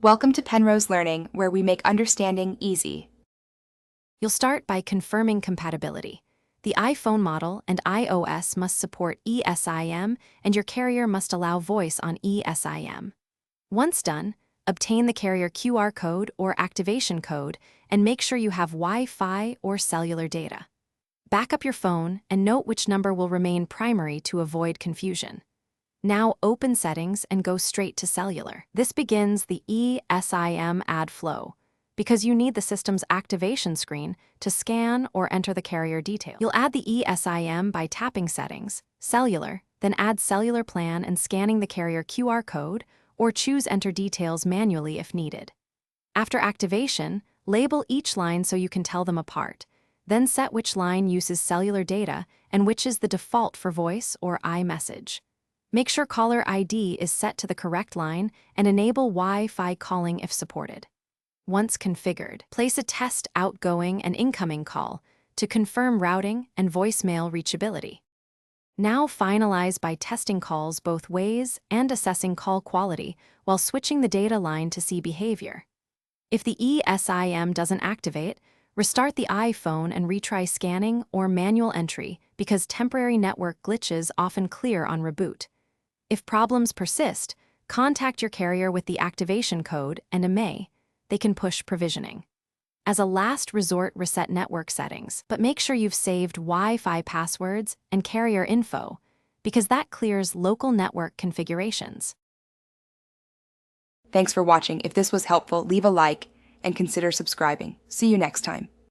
Welcome to Penrose Learning, where we make understanding easy. You'll start by confirming compatibility. The iPhone model and iOS must support eSIM, and your carrier must allow voice on eSIM. Once done, obtain the carrier QR code or activation code and make sure you have Wi-Fi or cellular data. Back up your phone and note which number will remain primary to avoid confusion. Now open Settings and go straight to Cellular. This begins the eSIM add flow, because you need the system's activation screen to scan or enter the carrier detail. You'll add the eSIM by tapping Settings, Cellular, then add Cellular Plan and scanning the carrier QR code, or choose Enter Details manually if needed. After activation, label each line so you can tell them apart. Then set which line uses cellular data and which is the default for voice or iMessage. Make sure caller ID is set to the correct line and enable Wi-Fi calling if supported. Once configured, place a test outgoing and incoming call to confirm routing and voicemail reachability. Now finalize by testing calls both ways and assessing call quality while switching the data line to see behavior. If the eSIM doesn't activate, restart the iPhone and retry scanning or manual entry because temporary network glitches often clear on reboot. If problems persist, contact your carrier with the activation code and they can push provisioning. As a last resort, reset network settings, but make sure you've saved Wi-Fi passwords and carrier info, because that clears local network configurations. Thanks for watching. If this was helpful, leave a like and consider subscribing. See you next time.